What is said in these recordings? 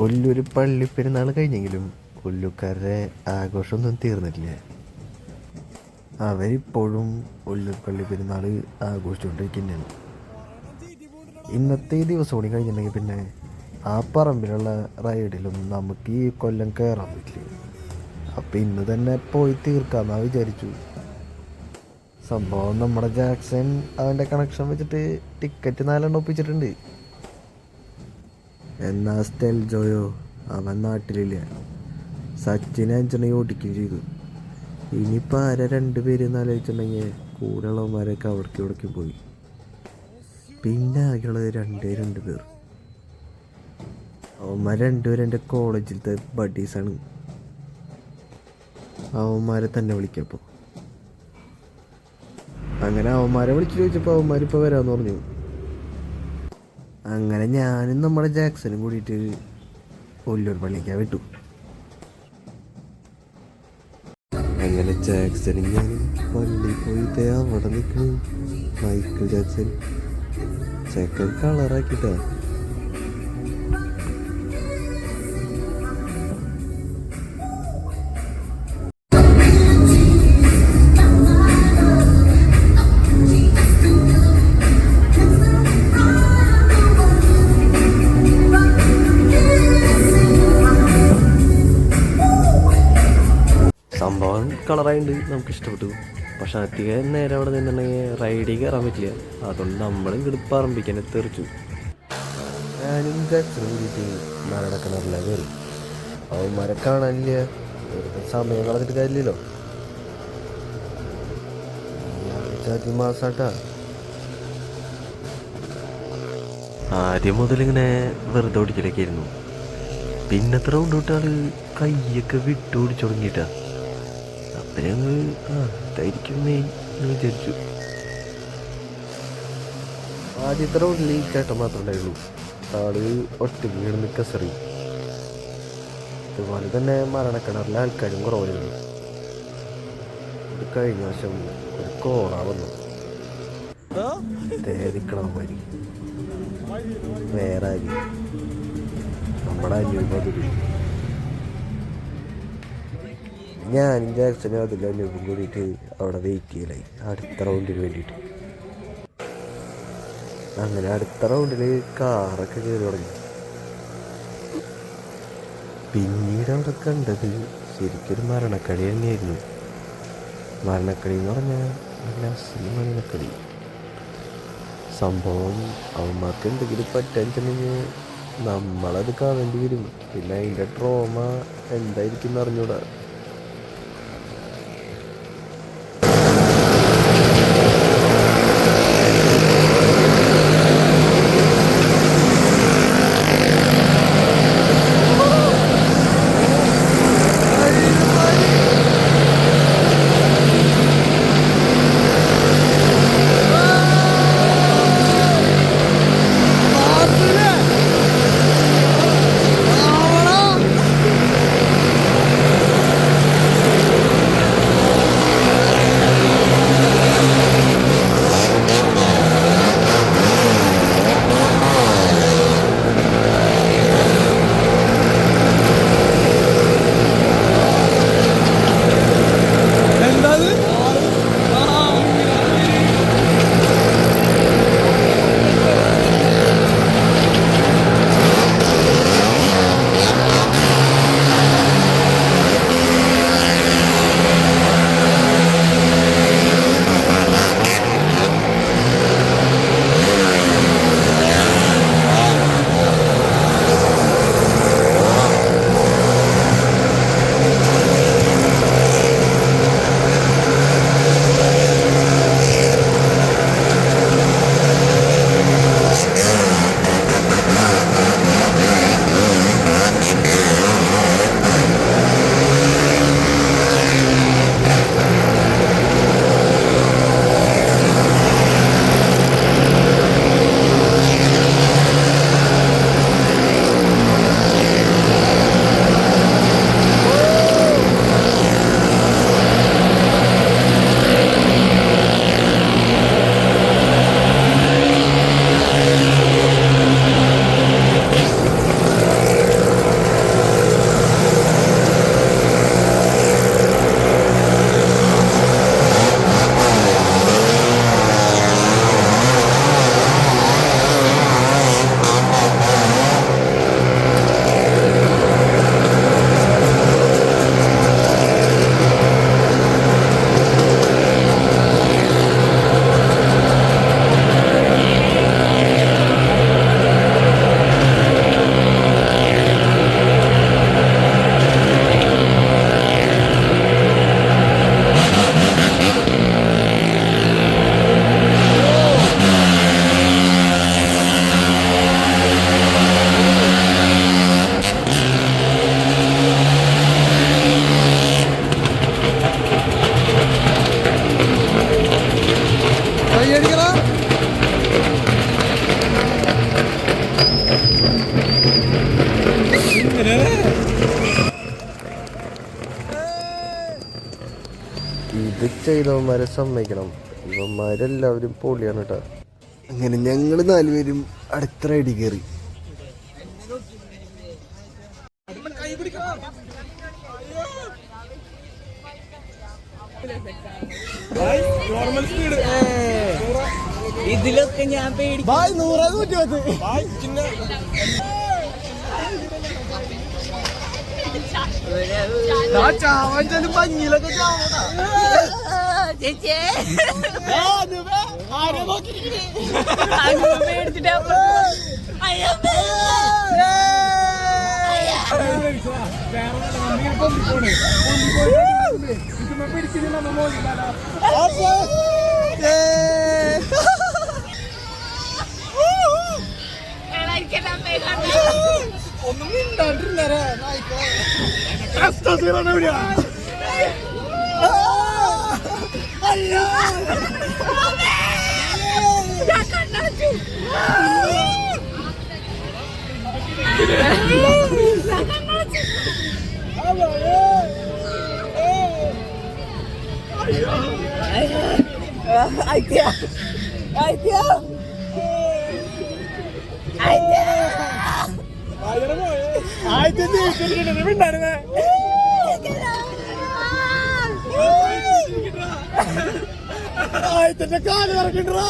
ഒല്ലൂര് പള്ളി പെരുന്നാൾ കഴിഞ്ഞെങ്കിലും ഒല്ലൂക്കാരുടെ ആഘോഷമൊന്നും തീർന്നിട്ടില്ല. അവരിപ്പോഴും ഒല്ലൂർ പള്ളി പെരുന്നാൾ ആഘോഷിച്ചുകൊണ്ടിരിക്കുന്നതാണ്. ഇന്നത്തെ ഈ ദിവസം കൂടി കഴിഞ്ഞിട്ടുണ്ടെങ്കിൽ പിന്നെ ആ പറമ്പിലുള്ള റൈഡിലൊന്നും നമുക്ക് ഈ കൊല്ലം കയറാൻ പറ്റില്ല. അപ്പം ഇന്ന് തന്നെ പോയി തീർക്കാമെന്നാണ് വിചാരിച്ചു. സംഭവം നമ്മുടെ ജാക്സൺ അവൻ്റെ കണക്ഷൻ വെച്ചിട്ട് ടിക്കറ്റ് 4 ഒപ്പിച്ചിട്ടുണ്ട്. എന്നാൽ സ്റ്റെൽജോയോ അവൻ നാട്ടിലില്ല. സച്ചിനെ 5 ഓടിക്കുകയും ചെയ്തു. ഇനിയിപ്പോൾ ആരാ 2 പേര് എന്നാലോചിച്ചിട്ടുണ്ടെങ്കിൽ കൂടെയുള്ളവന്മാരൊക്കെ അവിടേക്ക് ഇവിടേക്ക് പോയി. പിന്നെ ആകെയുള്ളത് 2 പേർ. അവന്മാർ 2 പേരും എൻ്റെ കോളേജിലത്തെ ബഡീസാണ്. അവന്മാരെ തന്നെ വിളിക്കപ്പോൾ അങ്ങനെ അവന്മാരെ വിളിച്ച് ചോദിച്ചപ്പോൾ അവന്മാരിപ്പോൾ വരാമെന്ന് പറഞ്ഞു. അങ്ങനെ ഞാനും നമ്മുടെ ജാക്സനും കൂടിയിട്ട് ഒല്ലൂർ പള്ളിക്കാണ് വിട്ടു. അങ്ങനെ ജാക്സനും ഞാനും പള്ളിയിൽ പോയിട്ട് അവിടെ നിൽക്കുന്നു. മൈക്കിൾ ജാക്സൺ ചെക്കൻ കളറാക്കിട്ടാ. സംഭവം കളറായിട്ട് നമുക്ക് ഇഷ്ടപ്പെട്ടു. പക്ഷെ അധികം നേരം അവിടെ നിന്നുണ്ടെങ്കിൽ റൈഡിൽ കയറാൻ പറ്റില്ല. അതുകൊണ്ട് നമ്മളും ഇങ്ങോട്ട് പറമ്പിക്കാൻ തെറിച്ചു. ഞാനും ജാക്സനും കൂടിയിട്ട് മരണക്കിണറില്ല കയറി. അവന്മാരെ കാണാനില്ല. സമയം കളഞ്ഞിട്ട് കാര്യമില്ലല്ലോ. മാസാട്ടാ ആദ്യം മുതലിങ്ങനെ വെറുതെ ഓടിക്കലൊക്കെ ആയിരുന്നു. പിന്നത്തെ റൗണ്ട് തൊട്ടാൾ കയ്യൊക്കെ വിട്ടു ഓടിച്ചു തുടങ്ങിയിട്ടാ. അപ്പം ഞങ്ങൾ ഇതായിരിക്കുന്നേ എന്ന് വിചാരിച്ചു. ആദ്യത്തെ റൗണ്ടിൽ ഈ ചേട്ടൻ മാത്രമേ ഉണ്ടായുള്ളൂ. ആള് ഒറ്റയ്ക്ക് കിടന്ന് കസറി. അതുപോലെ തന്നെ മരണക്കിണറിലെ ആൾക്കാരും കുറവായിരുന്നു. ഇത് കഴിഞ്ഞ വർഷം ഒരു കോറ വന്നു തേതിക്കണമാരി. വേറെ ആര് നമ്മുടെ അന്യൂപതിരി. ഞാനും ജാക്സനും അതിൽ അന്യൂപും കൂടിയിട്ട് അവിടെ വെയിറ്റ് ചെയ്യലായി അടുത്ത റൗണ്ടിന് വേണ്ടിയിട്ട്. അങ്ങനെ അടുത്ത റൗണ്ടിൽ കാറൊക്കെ കയറി തുടങ്ങി. പിന്നീട് അവിടെ കണ്ടത് ശരിക്കൊരു മരണക്കളി തന്നെയായിരുന്നു. മരണക്കളി എന്ന് പറഞ്ഞാൽ നല്ല അസല് മരണക്കളി. സംഭവം അവന്മാർക്ക് എന്തെങ്കിലും പറ്റാന്നുണ്ടെങ്കിൽ നമ്മളത് കാണേണ്ടി വരും. പിന്നെ അതിൻ്റെ ട്രോമ എന്തായിരിക്കും എന്ന് അറിഞ്ഞൂടാ. ഇത് ചെയ്തവന്മാരെ സമ്മതിക്കണം. ഇവന്മാരെല്ലാവരും പൊളിയാണ് കേട്ടോ. അങ്ങനെ ഞങ്ങൾ 4 പേരും അടുത്ത റൈഡിൽ കയറി. ഇതിലൊക്കെ ഞാൻ പേടി ഭംഗിയിലൊക്കെ ഒന്നും മിണ്ടാണ്ടിരുന്നേരാ അയ്യോ ആയത്തിന്റെ കാല് ഇറക്കിട്ടോ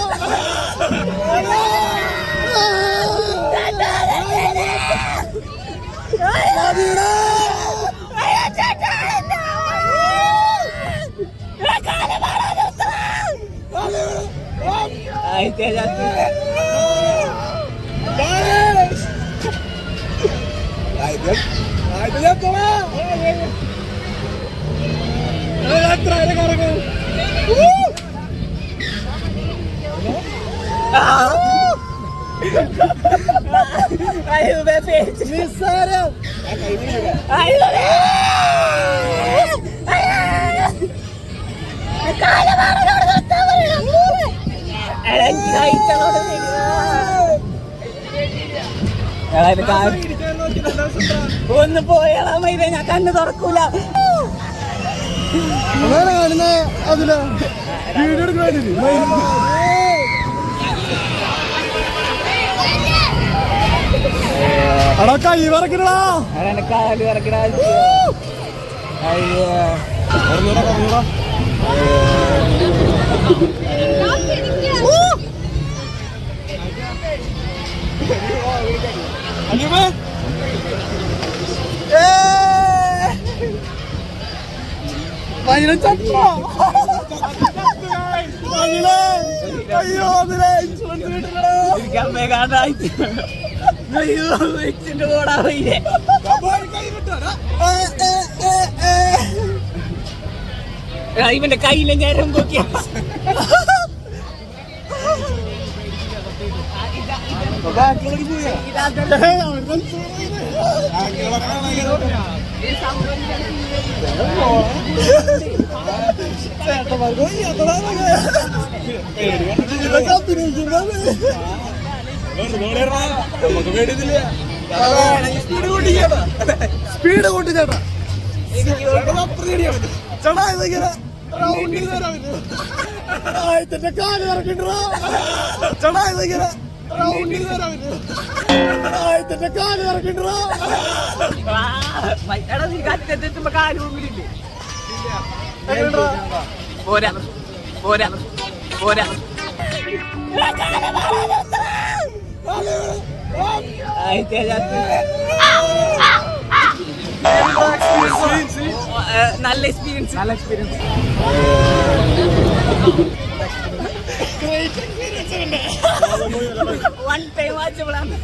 നിസ്സാരം ഒന്ന് പോയാ മൈര ഞാൻ കണ്ണ് തുറക്കൂല. കാണുന്ന അതില് വീഡിയോ എടുക്കാൻ അടാ കൈ വറക്കണടാ കാല് ഇറക്കണ. അയ്യോ അയ്യോ വെച്ചിട്ട് പോടാ പോയില്ലേ. ഇവന്റെ കയ്യിലെ ഞാനും നോക്കിയ സ്പീഡ് കൂട്ടി ചേട്ടാ ചേട്ടാ ഇതെങ്ങനെ ആയത്തിന്റെ കാല് ഇറക്കിട്ടോ ചേട്ടാ ഇതെങ്ങനെ ആയത്തിന്റെ കാല് ഇറക്കിട്ടോ കത്തെത്തുമ്പോ കാലുമില്ലേ. പോരാ പോരാ പോരാ നല്ല എക്സ്പീരിയൻസ്. നല്ല എക്സ്പീരിയൻസ്. വൺ ടൈം വാച്ചപ്പോഴാണ്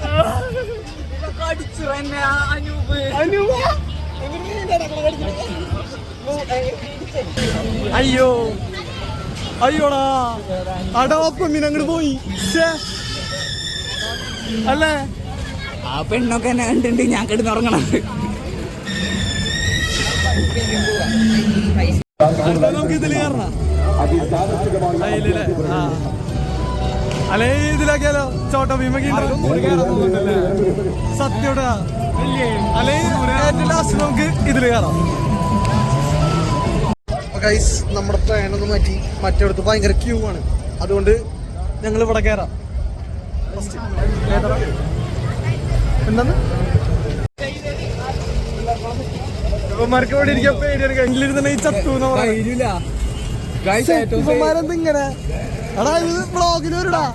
കടിച്ചു തന്നെ അനൂപ്. അയ്യോ അയ്യോടാ അടവപ്പം അങ്ങോട്ട് പോയി അല്ലേ. ആ പെണ്ണൊക്കെ എന്നെ കണ്ടിട്ട് ഞാൻ കിടന്നുറങ്ങണം. നമുക്ക് ഇതിൽ കയറണം അല്ലെ ഇതിലാക്കിയാലോ ചോട്ട ഭീമൊക്കെ സത്യോടാ അല്ലെ ഏറ്റവും ലാസ്റ്റ് നമുക്ക് ഇതിൽ കയറാം. ഗൈസ് നമ്മുടെ ട്രെയിൻ ഒന്ന് മാറ്റി മറ്റേടത്ത് ഭയങ്കര ക്യൂ ആണ്, അതുകൊണ്ട് ഞങ്ങൾ ഇവിടെ കയറാം. എന്താണ് ഇവന്മാർക്ക് ഇവിടെ ഇരിക്കാൻ പേടിയാണ്. കയ്യിലിരുന്ന ഈ ചത്തു ഇവന്മാരെന്ത് ഇങ്ങനെ? എടാ ഇത് ബ്ലോഗിൽ വരടാ,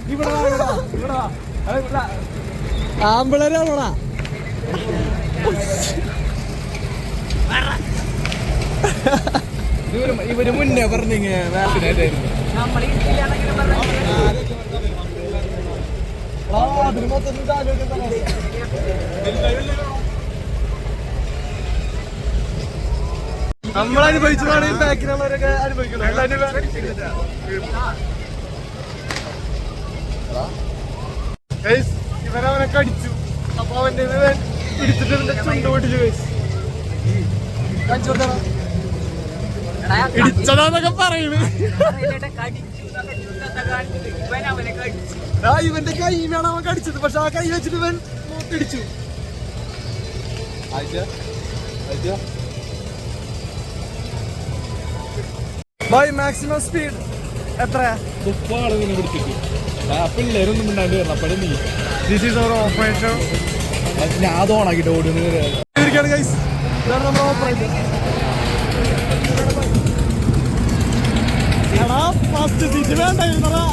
ആമ്പിളരാണോടാ? ഇവര് മുന്നേ പറഞ്ഞിങ്ങ നമ്മൾ അനുഭവിച്ചതാണ് ഈ ബാക്കിലുള്ളവരൊക്കെ അനുഭവിക്കുന്നത്. ഇവനവനെ കടിച്ചു, അപ്പൊ അവന്റെ ഇടിച്ചിട്ട് ചുണ്ട് പൊട്ടിച്ചു. ഇടിച്ചതാന്നൊക്കെ പറയുന്നു. ഇവന്റെ കൈ വേണം അവൻ കടിച്ചത്, പക്ഷെ ആ കൈ വെച്ചിട്ട് ഇവൻ ഇടിച്ചു. ബൈ മാക്സിമം സ്പീഡ് എത്രയാ? പിള്ളേരൊന്നും മിണ്ടാണ്ട് വരണം. This is our operation. ഞാൻ അത് ഓണാക്കിട്ട് ഓടുന്നത്. ഗൈസ് ഇതാണ് നമ്മുടെ ഓപ്പറേഷൻ. എടാ ഫസ്റ്റ് സീറ്റ് വേണ്ടായിരുന്നടാ.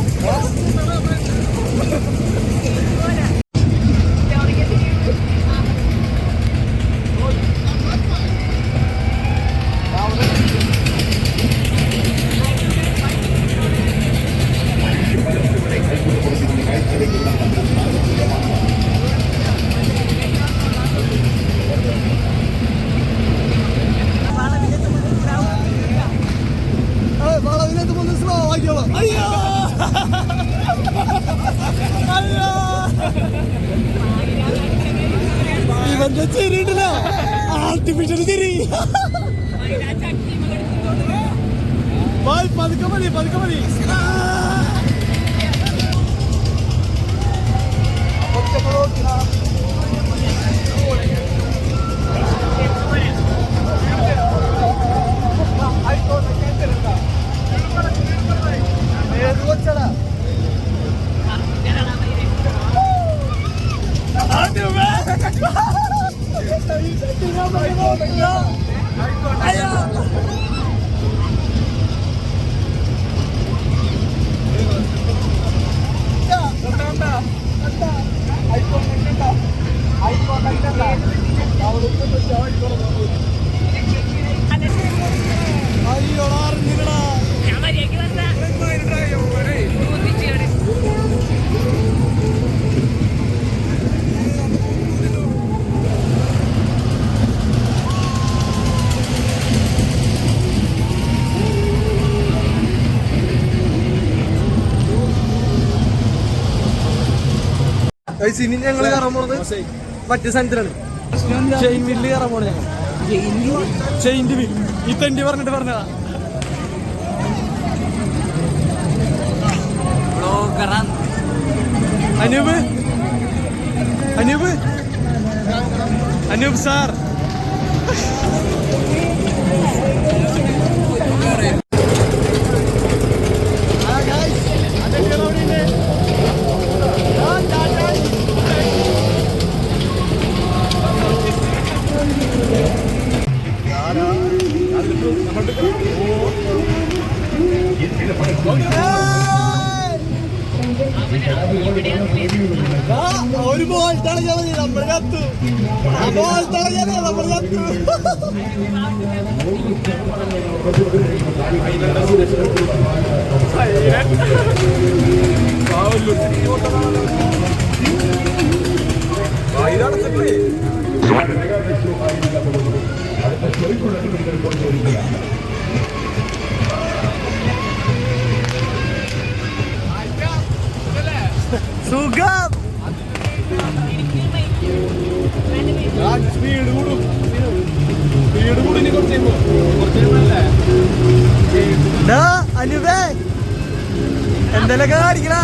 വളവിനകത്ത് വന്ന് സ്ലോ ആക്കിയോളൂ. അയ്യോ അയ്യോ, ഇവന്റെ ചിരി ഉണ്ടല്ലോ, ആർട്ടിഫിഷ്യൽ ചിരി. പതുക്കെ മതി, പതുക്കെ മതി. ഇനി ഞങ്ങൾ കയറാൻ പോണത് മറ്റേ സ്ഥലത്തിലാണ്. ചെയിൻ വീലിൽ കയറാൻ പോണത് ഞങ്ങൾ. ചെയിൻ്റെ വീൽ ഈ തെണ്ടി പറഞ്ഞിട്ട് പറഞ്ഞതാ. അനൂപ് അനൂപ് അനൂപ് സാർ. ഒരു ബോൾ തടഞ്ഞാൽ മതി, നമ്മൾ കത്തു. ആ ബോൾ തടഞ്ഞാൽ നമ്മൾ കത്തു. സുഖം. സ്പീഡ് കൂടും, സ്പീഡ് കൂടും. അനുവേ എന്തെല്ലാം കാണിക്കണ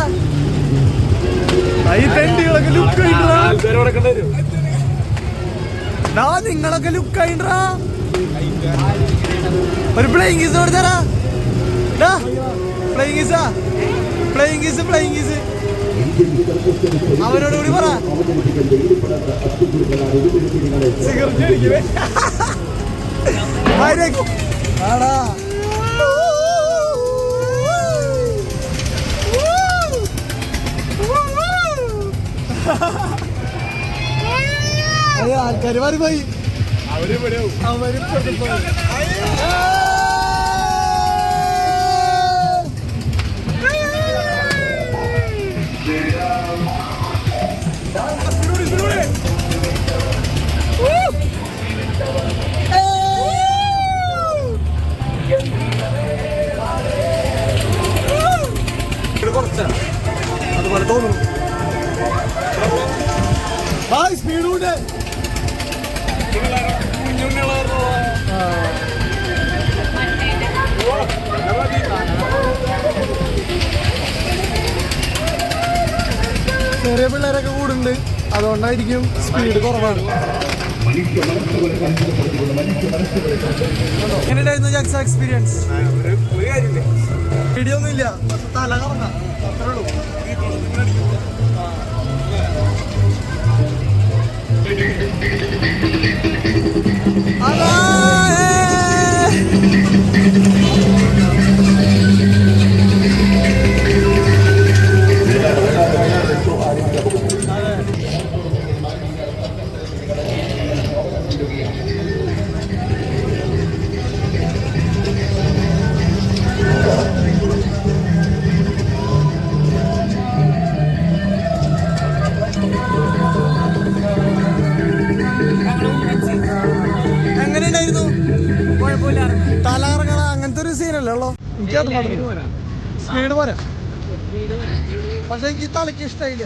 ഈ തെണ്ടികളൊക്കെ ലുക്ക് നിങ്ങളൊക്കെ ലുക്ക് ആയിട്ടാ. ഒരു പ്ലേയിങ് ഗീസ് കൊടുത്തരാ. പ്ലേയിങ് ഗീസാ, പ്ലേയിങ് ഗീസ്, പ്ലേയിങ് ഗീസ്. അവനോട് കൂടി പറ. സിഗരറ്റ് അടിക്കണേ ആടാ. ആൾക്കാര് മാറിപ്പോയി. അവര് അതുപോലെ തോന്നുന്നു. സ്പീഡ് കൂടെ ചെറിയ പിള്ളേരൊക്കെ കൂടുണ്ട്, അതുകൊണ്ടായിരിക്കും സ്പീഡ് കുറവാണ്. എങ്ങനെയായിരുന്നു ജാക്സ എക്സ്പീരിയൻസ്? വീഡിയോ ഒന്നും ഇല്ല, തല കറങ്ങാം അത്രേ ഉള്ളൂ. എങ്ങനെയുണ്ടായിരുന്നു? തലകറങ്ങണ അങ്ങനത്തെ ഒരു സീനല്ലേ ഉള്ളു. എനിക്കത് സ്പീഡ് പോരാ, പക്ഷെ എനിക്ക് തലയ്ക്ക് ഇഷ്ടമായില്ല.